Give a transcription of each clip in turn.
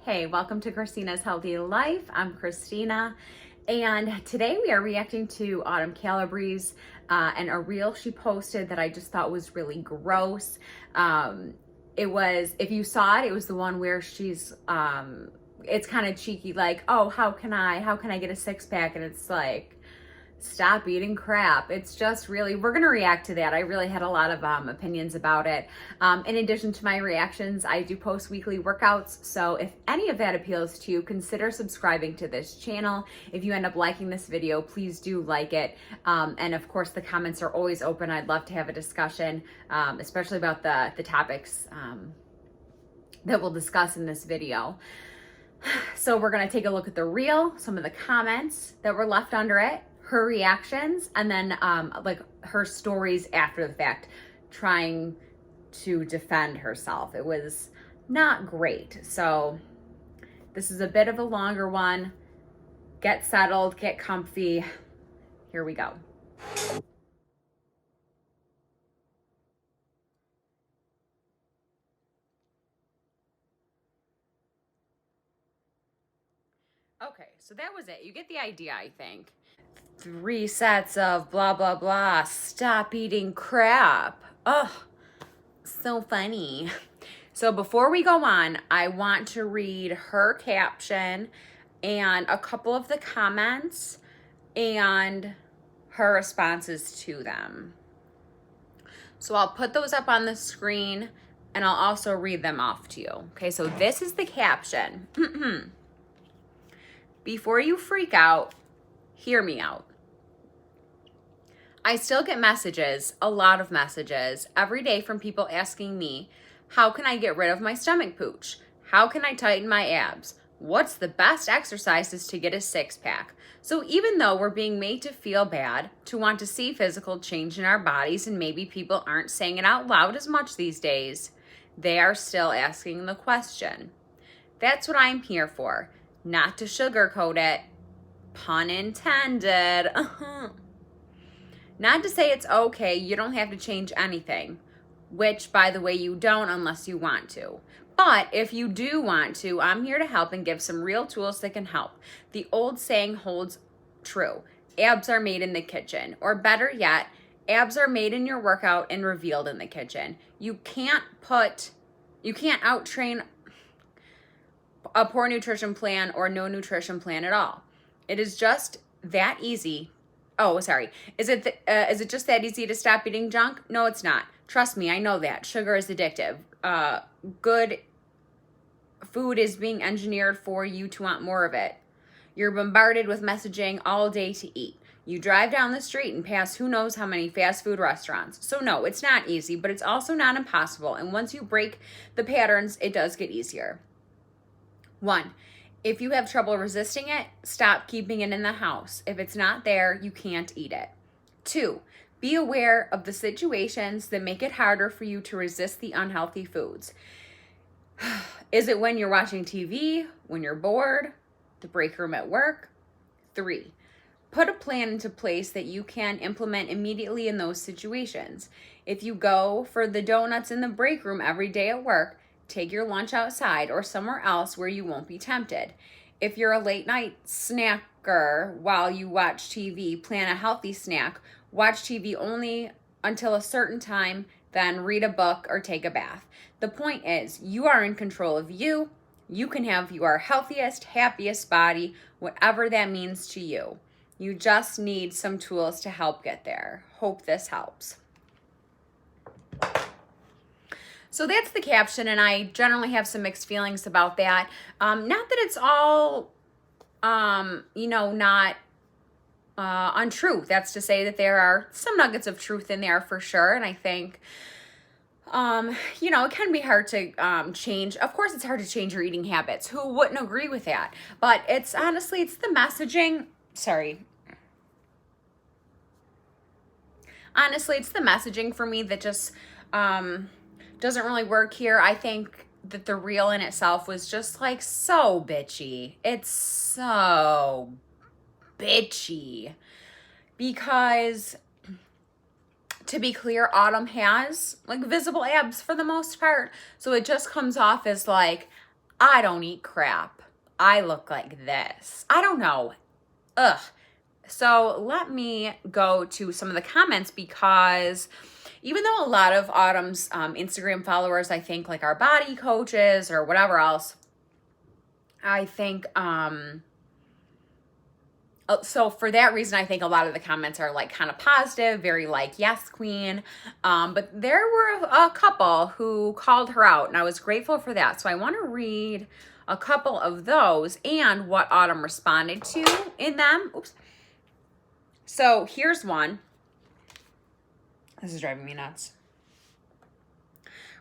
Hey, welcome to Christina's Healthy Life. I'm Christina, and today we are reacting to Autumn Calabrese and a reel she posted that I just thought was really gross. It was, if you saw it, it was the one where she's, it's kind of cheeky, like, oh, how can I get a six pack? And it's like, stop eating crap. It's just really, we're going to react to that. I really had a lot of opinions about it. In addition to my reactions, I do post weekly workouts. So if any of that appeals to you, consider subscribing to this channel. If you end up liking this video, please do like it. And of course, the comments are always open. I'd love to have a discussion, especially about the topics that we'll discuss in this video. So we're going to take a look at the reel, some of the comments that were left under it, her reactions, and then like her stories after the fact, trying to defend herself. It was not great. So this is a bit of a longer one. Get settled, get comfy. Here we go. Okay, so that was it. You get the idea, I think. 3 sets of blah, blah, blah. Stop eating crap. Ugh, so funny. So before we go on, I want to read her caption and a couple of the comments and her responses to them. So I'll put those up on the screen and I'll also read them off to you. Okay, so this is the caption. Before you freak out, hear me out. I still get messages, a lot of messages, every day from people asking me, how can I get rid of my stomach pooch? How can I tighten my abs? What's the best exercises to get a six-pack? So even though we're being made to feel bad, to want to see physical change in our bodies, and maybe people aren't saying it out loud as much these days, they are still asking the question. That's what I'm here for, not to sugarcoat it. Pun intended. Not to say it's okay, you don't have to change anything, which, by the way, you don't unless you want to. But if you do want to, I'm here to help and give some real tools that can help. The old saying holds true. Abs are made in the kitchen. Or better yet, abs are made in your workout and revealed in the kitchen. You can't out-train a poor nutrition plan or no nutrition plan at all. It is just that easy. Oh, sorry. Is it just that easy to stop eating junk? No, it's not. Trust me, I know that. Sugar is addictive. Good food is being engineered for you to want more of it. You're bombarded with messaging all day to eat. You drive down the street and pass who knows how many fast food restaurants. So no, it's not easy, but it's also not impossible. And once you break the patterns, it does get easier. 1, if you have trouble resisting it, stop keeping it in the house. If it's not there, you can't eat it. 2, be aware of the situations that make it harder for you to resist the unhealthy foods. Is it when you're watching TV, when you're bored, the break room at work? 3, put a plan into place that you can implement immediately in those situations. If you go for the donuts in the break room every day at work, take your lunch outside or somewhere else where you won't be tempted. If you're a late night snacker while you watch TV, plan a healthy snack. Watch TV only until a certain time, then read a book or take a bath. The point is, you are in control of you. You can have your healthiest, happiest body, whatever that means to you. You just need some tools to help get there. Hope this helps. So that's the caption, and I generally have some mixed feelings about that. Not that it's all, not untrue. That's to say that there are some nuggets of truth in there for sure, and I think, it can be hard to change. Of course, it's hard to change your eating habits. Who wouldn't agree with that? But it's honestly, it's the messaging. Sorry. Honestly, it's the messaging for me that just doesn't really work here. I think that the reel in itself was just like so bitchy. It's so bitchy because, to be clear, Autumn has like visible abs for the most part. So it just comes off as like, I don't eat crap. I look like this. I don't know. Ugh. So let me go to some of the comments, because even though a lot of Autumn's Instagram followers, I think, like, are body coaches or whatever else, I think, so for that reason, I think a lot of the comments are like kind of positive, very like, yes, queen. But there were a couple who called her out, and I was grateful for that. So I want to read a couple of those and what Autumn responded to in them. Oops. So here's one. This is driving me nuts.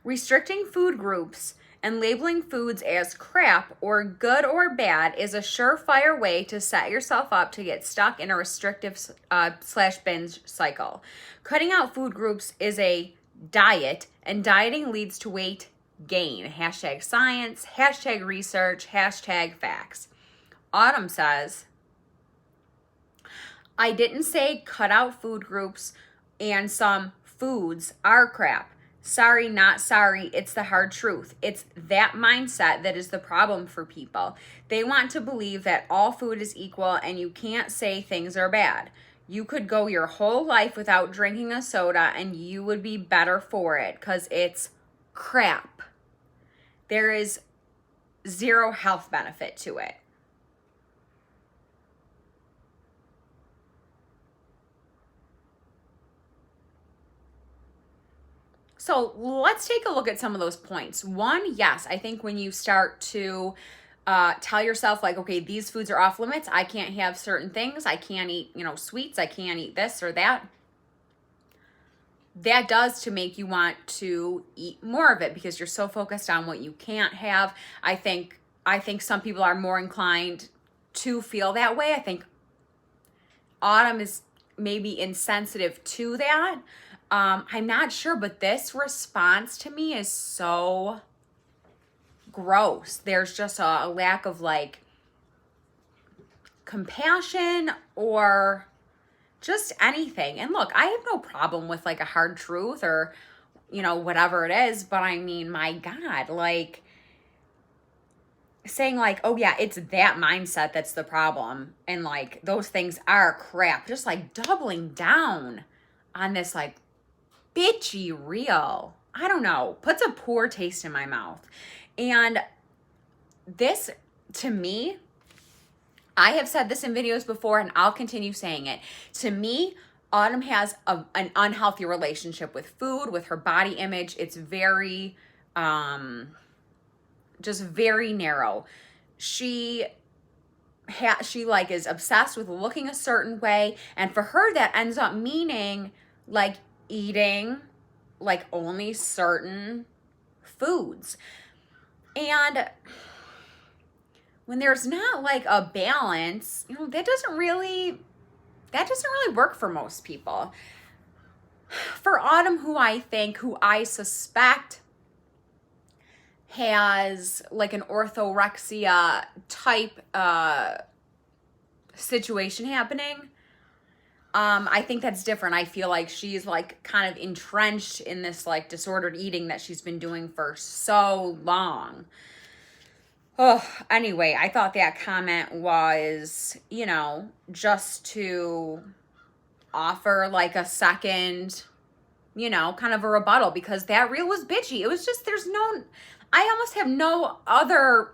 Restricting food groups and labeling foods as crap or good or bad is a surefire way to set yourself up to get stuck in a restrictive / binge cycle. Cutting out food groups is a diet, and dieting leads to weight gain. #science, #research, #facts. Autumn says, I didn't say cut out food groups and some foods are crap. Sorry, not sorry. It's the hard truth. It's that mindset that is the problem for people. They want to believe that all food is equal and you can't say things are bad. You could go your whole life without drinking a soda and you would be better for it because it's crap. There is zero health benefit to it. So let's take a look at some of those points. One, yes, I think when you start to tell yourself like, okay, these foods are off limits. I can't have certain things. I can't eat, sweets. I can't eat this or that. That does to make you want to eat more of it because you're so focused on what you can't have. I think some people are more inclined to feel that way. I think Autumn is maybe insensitive to that. I'm not sure, but this response to me is so gross. There's just a lack of like compassion or just anything. And look, I have no problem with like a hard truth or, whatever it is. But I mean, my God, like saying like, oh yeah, it's that mindset that's the problem. And like those things are crap. Just like doubling down on this like bitchy real, I don't know, puts a poor taste in my mouth. And this, to me, I have said this in videos before and I'll continue saying it. To me, Autumn has an unhealthy relationship with food, with her body image. It's very, just very narrow. She like is obsessed with looking a certain way. And for her, that ends up meaning like eating like only certain foods. And when there's not like a balance, that doesn't really work for most people. For Autumn, who I suspect has like an orthorexia type situation happening, I think that's different. I feel like she's like kind of entrenched in this like disordered eating that she's been doing for so long. Oh, anyway, I thought that comment was, just to offer like a second, kind of a rebuttal, because that reel was bitchy. It was just, I almost have no other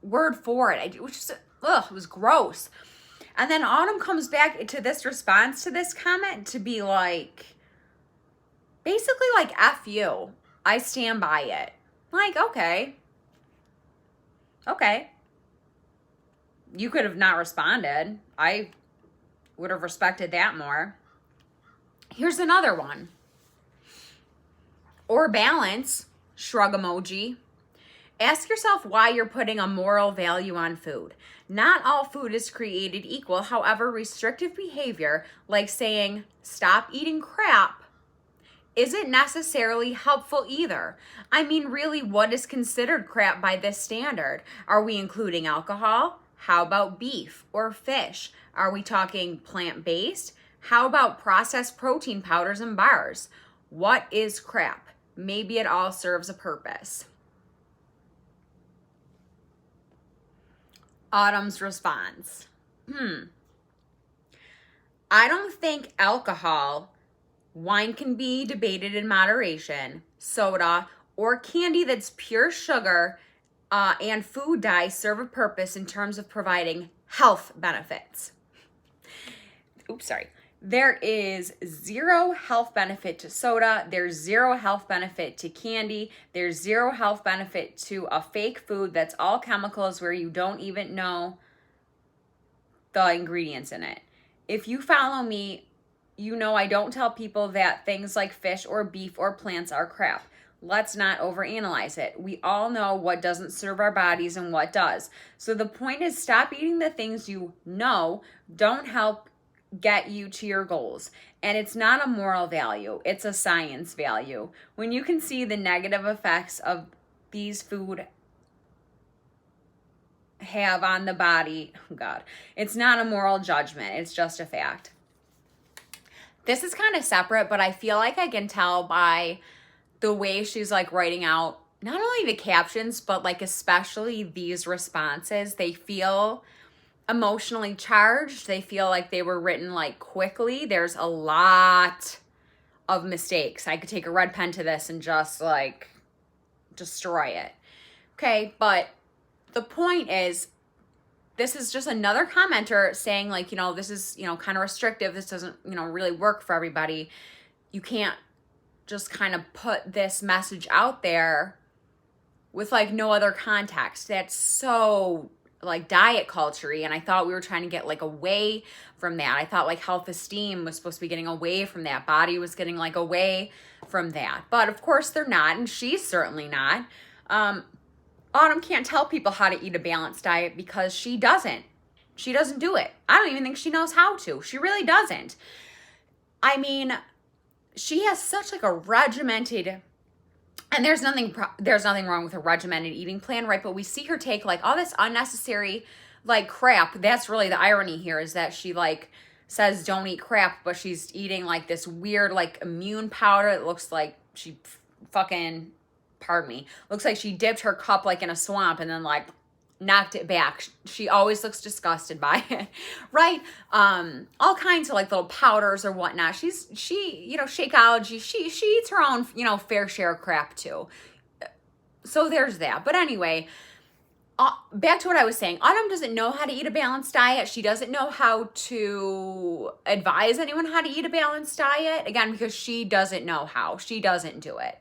word for it. It was just, it was gross. And then Autumn comes back to this response to this comment to be like, basically like, F you. I stand by it. Like, okay. You could have not responded. I would have respected that more. Here's another one. Or balance, shrug emoji. Ask yourself why you're putting a moral value on food. Not all food is created equal. However, restrictive behavior, like saying, stop eating crap, isn't necessarily helpful either. I mean, really, what is considered crap by this standard? Are we including alcohol? How about beef or fish? Are we talking plant-based? How about processed protein powders and bars? What is crap? Maybe it all serves a purpose. Autumn's response. I don't think alcohol, wine can be debated in moderation, soda, or candy that's pure sugar and food dye serve a purpose in terms of providing health benefits. Oops, sorry. There is zero health benefit to soda. There's zero health benefit to candy. There's zero health benefit to a fake food that's all chemicals where you don't even know the ingredients in it. If you follow me, you know I don't tell people that things like fish or beef or plants are crap. Let's not overanalyze it. We all know what doesn't serve our bodies and what does. So the point is, stop eating the things you know don't help get you to your goals. And it's not a moral value, it's a science value. When you can see the negative effects of these food have on the body, oh God, it's not a moral judgment, it's just a fact. This is kind of separate, but I feel like I can tell by the way she's like writing out not only the captions, but like especially these responses. They feel emotionally charged. They feel like they were written like quickly. There's a lot of mistakes. I could take a red pen to this and just like destroy it. Okay, but the point is, this is just another commenter saying like, this is, kind of restrictive. This doesn't, really work for everybody. You can't just kind of put this message out there with like no other context. That's so like diet culture-y, and I thought we were trying to get like away from that. I thought like health esteem was supposed to be getting away from that. BODi was getting like away from that. But of course they're not, and she's certainly not. Autumn can't tell people how to eat a balanced diet because she doesn't. She doesn't do it. I don't even think she knows how to. She really doesn't. I mean, she has such like a regimented, and there's nothing wrong with a regimented eating plan, right? But we see her take like all this unnecessary like crap. That's really the irony here, is that she like says don't eat crap, but she's eating like this weird like immune powder. It looks like she fucking, pardon me, looks like she dipped her cup like in a swamp and then like knocked it back. She always looks disgusted by it, right? All kinds of like little powders or whatnot. She Shakeology, she eats her own, fair share of crap too. So there's that. But anyway, back to what I was saying. Autumn doesn't know how to eat a balanced diet. She doesn't know how to advise anyone how to eat a balanced diet. Again, because she doesn't know how. She doesn't do it.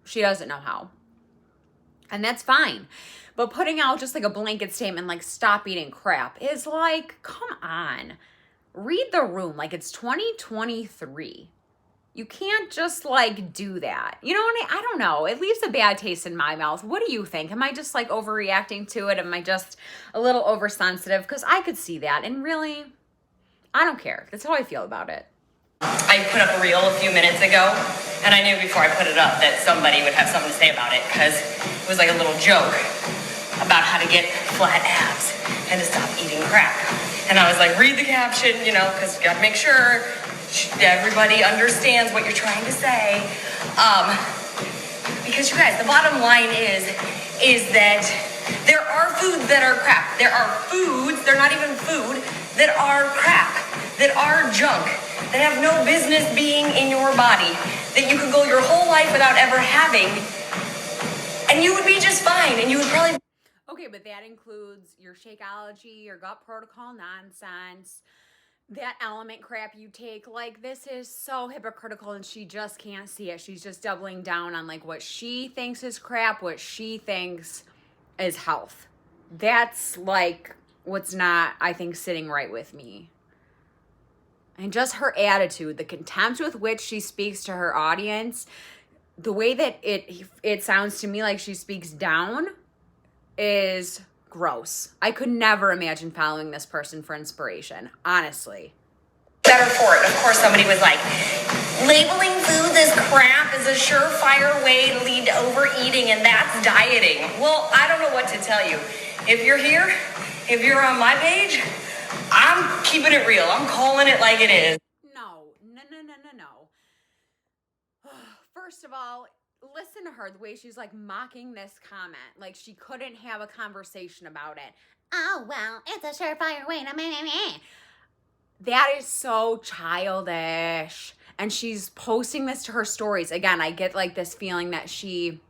She doesn't know how. And that's fine. But putting out just like a blanket statement like stop eating crap is like, come on. Read the room. Like, it's 2023. You can't just like do that. You know what I don't know. It leaves a bad taste in my mouth. What do you think? Am I just like overreacting to it? Am I just a little oversensitive? Because I could see that. And really, I don't care. That's how I feel about it. I put up a reel a few minutes ago, and I knew before I put it up that somebody would have something to say about it, because it was like a little joke about how to get flat abs and to stop eating crap. And I was like, read the caption, because you got to make sure everybody understands what you're trying to say. Because you guys, the bottom line is that there are foods that are crap. There are foods, they're not even food, that are crap, that are junk, that have no business being in your body, that you could go your whole life without ever having, and you would be just fine, and you would probably... Okay, but that includes your Shakeology, your gut protocol nonsense, that element crap you take. Like, this is so hypocritical, and she just can't see it. She's just doubling down on like what she thinks is crap, what she thinks is health. That's like what's not, I think, sitting right with me. And just her attitude, the contempt with which she speaks to her audience, the way that it sounds to me like she speaks down is gross. I could never imagine following this person for inspiration, honestly. Better for it. Of course, somebody was like, labeling foods as crap is a surefire way to lead to overeating, and that's dieting. Well, I don't know what to tell you. If you're here, if you're on my page, I'm keeping it real. I'm calling it like it is. No. First of all, listen to her, the way she's like mocking this comment. Like she couldn't have a conversation about it. Oh, well, it's a surefire way to me. That is so childish. And she's posting this to her stories. Again, I get like this feeling that she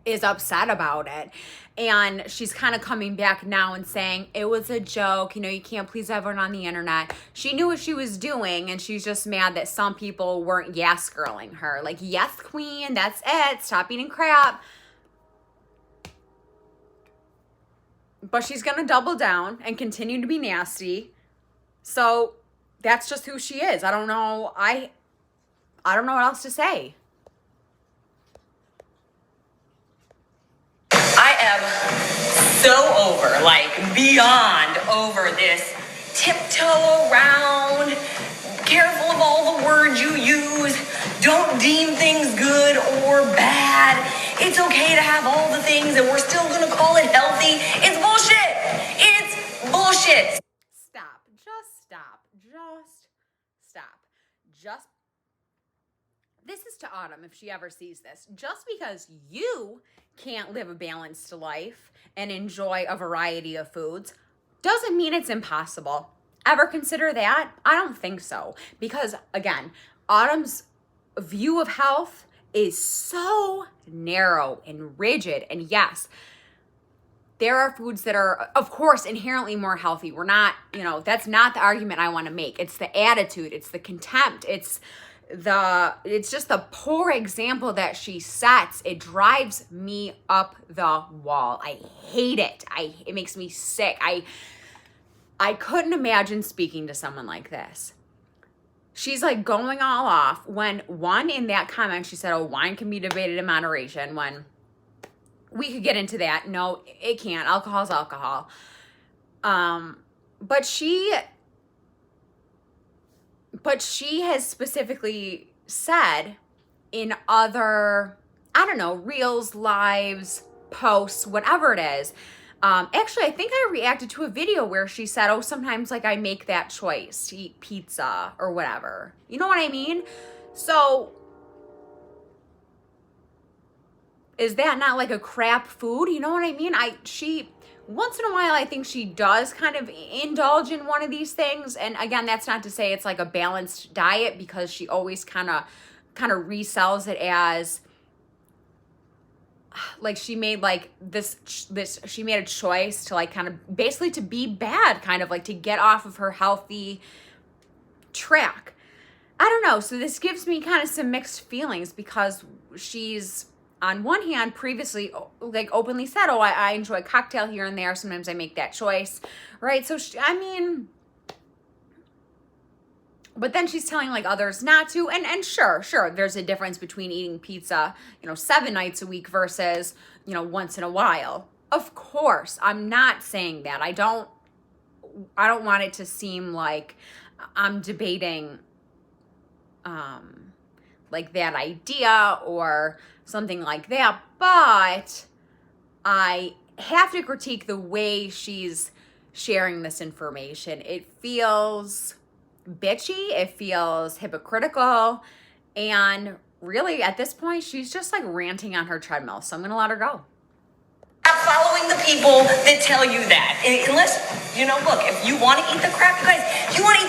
is upset about it. And she's kind of coming back now and saying, it was a joke. You know, you can't please everyone on the internet. She knew what she was doing, and she's just mad that some people weren't yes girling her. Like, yes, queen, that's it. Stop eating crap. But she's going to double down and continue to be nasty. So that's just who she is. I don't know. I don't know what else to say. I am so over, like beyond over this tiptoe around, careful of all the words you use, don't deem things good or bad. It's okay to have all the things and we're still gonna call it healthy. It's bullshit. It's bullshit. Stop. Just stop. Just stop. Just. This is to Autumn if she ever sees this. Just because you can't live a balanced life and enjoy a variety of foods doesn't mean it's impossible. Ever consider that? I don't think so. Because again, Autumn's view of health is so narrow and rigid. And yes, there are foods that are, of course, inherently more healthy. We're not, that's not the argument I want to make. It's the attitude. It's the contempt. It's just the poor example that she sets. It drives me up the wall. I hate it. It makes me sick. I couldn't imagine speaking to someone like this. She's like going all off when one in that comment, she said, oh, wine can be debated in moderation, when we could get into that. No, it can't. Alcohol's alcohol. But she has specifically said in other, I don't know, reels, lives, posts, whatever it is. Actually, I think I reacted to a video where she said, oh, sometimes like I make that choice to eat pizza or whatever. You know what I mean? So is that not like a crap food? You know what I mean? Once in a while, I think she does kind of indulge in one of these things. And again, that's not to say it's like a balanced diet, because she always kind of resells it as like she made like this, she made a choice to like kind of basically to be bad, kind of like to get off of her healthy track. I don't know. So this gives me kind of some mixed feelings, because she's, on one hand, previously like openly said, oh, I enjoy a cocktail here and there. Sometimes I make that choice, right? So but then she's telling like others not to. And sure, there's a difference between eating pizza, 7 nights a week versus, once in a while. Of course, I'm not saying that. I don't want it to seem like I'm debating like that idea or something like that, but I have to critique the way she's sharing this information. It feels bitchy, it feels hypocritical, and really at this point she's just like ranting on her treadmill, so I'm gonna let her go. Stop following the people that tell you that. Unless, look, if you want to eat the crap, you guys, you want to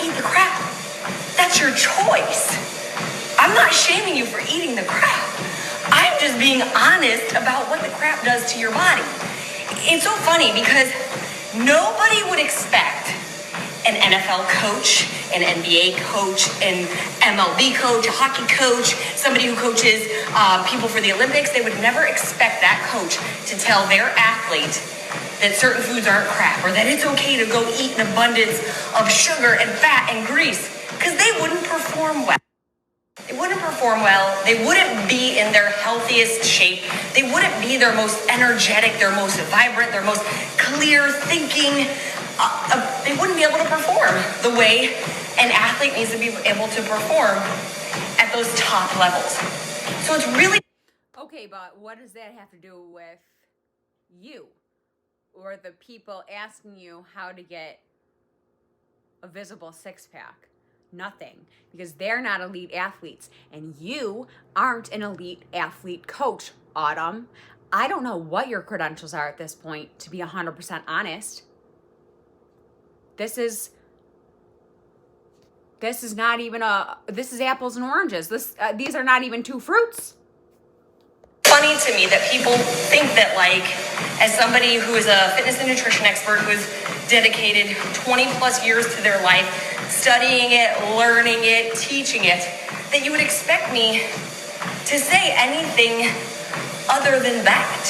eat the crap. That's your choice. I'm not shaming you for eating the crap. I'm just being honest about what the crap does to your body. It's so funny because nobody would expect an NFL coach, an NBA coach, an MLB coach, a hockey coach, somebody who coaches people for the Olympics. They would never expect that coach to tell their athlete that certain foods aren't crap, or that it's okay to go eat an abundance of sugar and fat and grease, because they wouldn't perform well. They wouldn't perform well. They wouldn't be in their healthiest shape. They wouldn't be their most energetic, their most vibrant, their most clear thinking. They wouldn't be able to perform the way an athlete needs to be able to perform at those top levels. So it's really... Okay, but what does that have to do with you or the people asking you how to get a visible six-pack? Nothing, because they're not elite athletes, and you aren't an elite athlete coach, Autumn. I don't know what your credentials are at this point, to be 100% honest. This is not even this is apples and oranges. These are not even two fruits. Funny to me that people think that, like, as somebody who is a fitness and nutrition expert who's dedicated 20 plus years to their life, studying it, learning it, teaching it, that you would expect me to say anything other than that.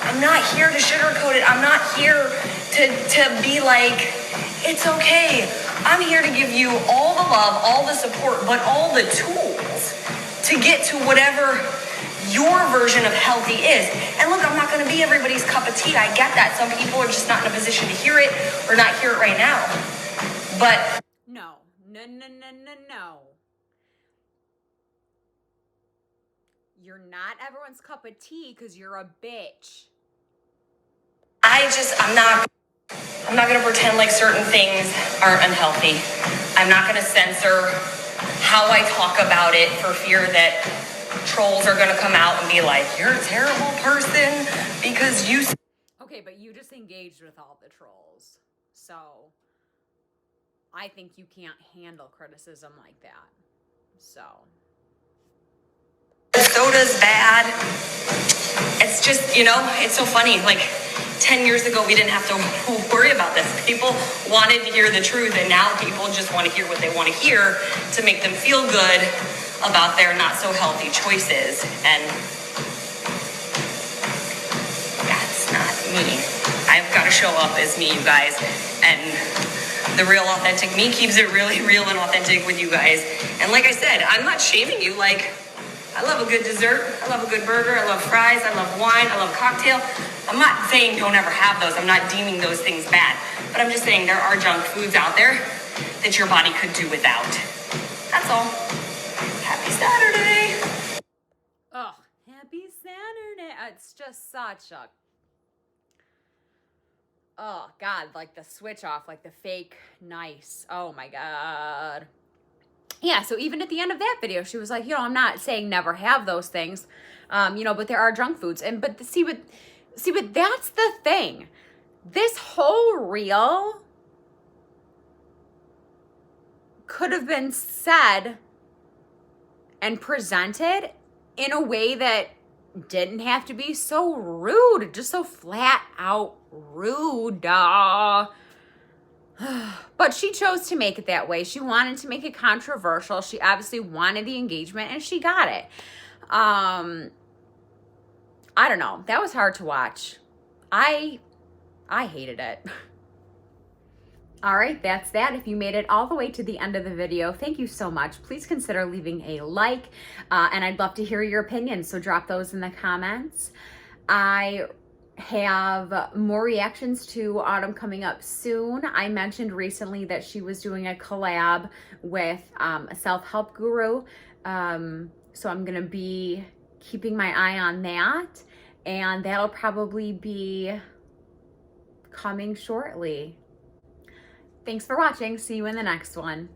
I'm not here to sugarcoat it. I'm not here to be like, it's okay. I'm here to give you all the love, all the support, but all the tools to get to whatever your version of healthy is. And look, I'm not going to be everybody's cup of tea. I get that. Some people are just not in a position to hear it or not hear it right now. But no. You're not everyone's cup of tea because you're a bitch. I'm not going to pretend like certain things aren't unhealthy. I'm not going to censor how I talk about it for fear that trolls are going to come out and be like, you're a terrible person because you... Okay, but you just engaged with all the trolls. So I think you can't handle criticism like that. Soda's bad. It's just, it's so funny. Like 10 years ago, we didn't have to worry about this. People wanted to hear the truth, and now people just want to hear what they want to hear to make them feel good about their not so healthy choices. And that's not me. I've got to show up as me, you guys. And the real authentic me keeps it really real and authentic with you guys. And like I said, I'm not shaming you. Like, I love a good dessert. I love a good burger. I love fries. I love wine. I love cocktail. I'm not saying don't ever have those. I'm not deeming those things bad. But I'm just saying there are junk foods out there that your body could do without. That's all. Happy Saturday. Oh, happy Saturday. It's just such a... Oh, God, like the switch off, like the fake nice. Oh, my God. Yeah, so even at the end of that video, she was like, I'm not saying never have those things, but there are junk foods. But that's the thing. This whole reel could have been said and presented in a way that didn't have to be so rude, just so flat out rude. But she chose to make it that way. She wanted to make it controversial. She obviously wanted the engagement, and she got it. I don't know. That was hard to watch. I hated it. All right, that's that. If you made it all the way to the end of the video, thank you so much. Please consider leaving a like, and I'd love to hear your opinions, so drop those in the comments. I have more reactions to Autumn coming up soon. I mentioned recently that she was doing a collab with a self-help guru, so I'm gonna be keeping my eye on that, and that'll probably be coming shortly. Thanks for watching. See you in the next one.